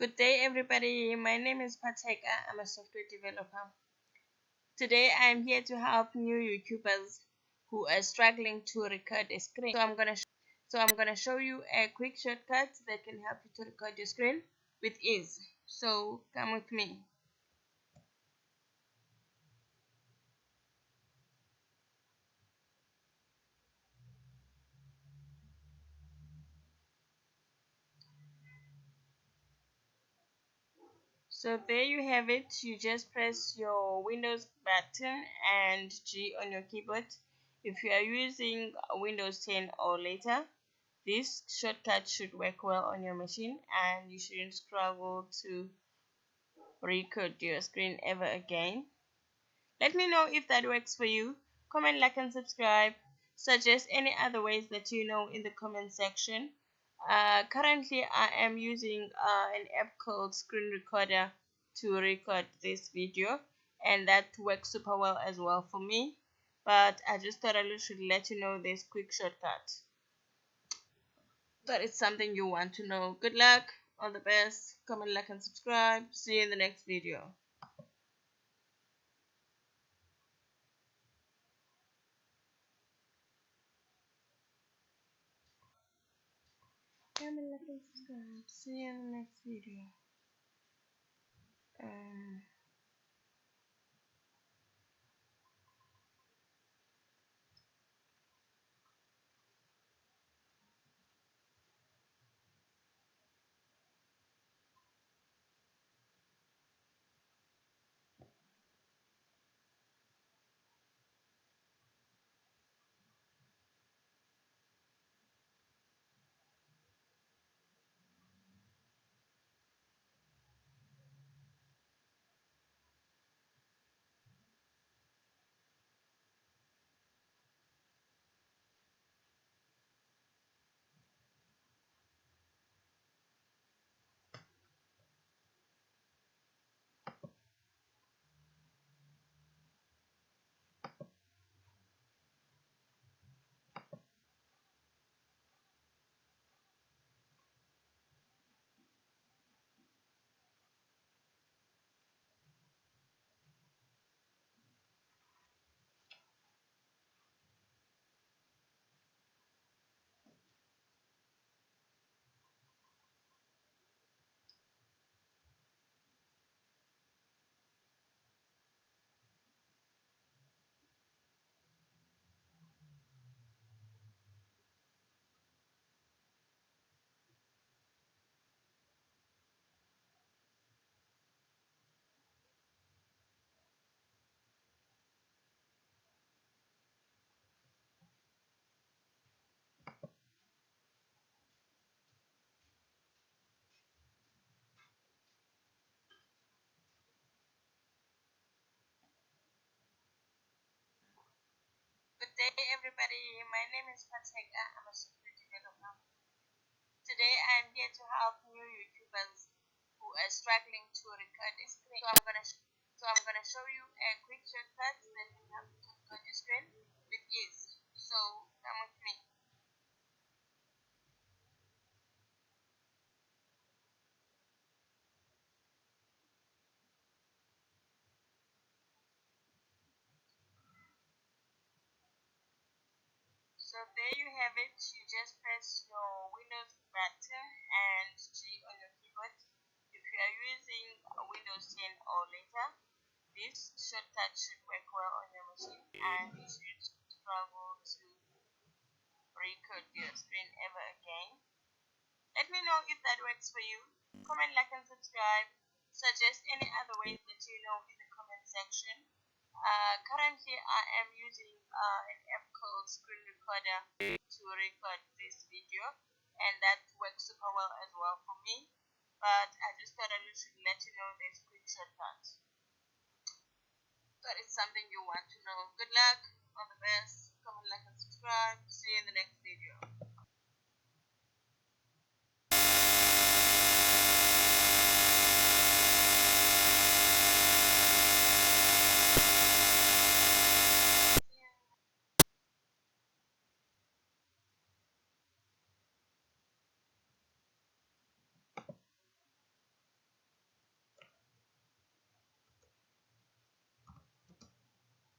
Good day, everybody. My name is Pateka. I'm a software developer. Today, I'm here to help new YouTubers who are struggling to record a screen. So I'm gonna show you a quick shortcut that can help you to record your screen with ease. So come with me. So there you have it. You just press your Windows button and G on your keyboard. If you are using Windows 10 or later, this shortcut should work well on your machine and you shouldn't struggle to record your screen ever again. Let me know if that works for you. Comment, like, and subscribe. Suggest any other ways that you know in the comment section. Currently, I am using an app called Screen Recorder to record this video, and that works super well as well for me. But I just thought I should let you know this quick shortcut. That is something you want to know. Good luck, all the best. Comment, like, and subscribe. See you in the next video. Comment, like, and subscribe. See you in the next video. Um, Good day, everybody. My name is Pateka. I'm a software developer. Today, I'm here to help new YouTubers who are struggling to record a screen. So I'm gonna show you a quick shortcut that can help you to record your screen with ease. So come with me. So there you have it. You just press your Windows button and G on your keyboard. If you are using Windows 10 or later, this shortcut should work well on your machine and you shouldn't struggle to record your screen ever again. Let me know if that works for you. Comment, like, and subscribe. Suggest any other ways that you know in the comment section. Currently, I am using an app called Screen Recorder to record this video, and that works super well as well for me. But I just thought I should let you know this quick shortcut. That is something you want to know. Good luck, all the best. Comment, like, and subscribe. See you in the next video.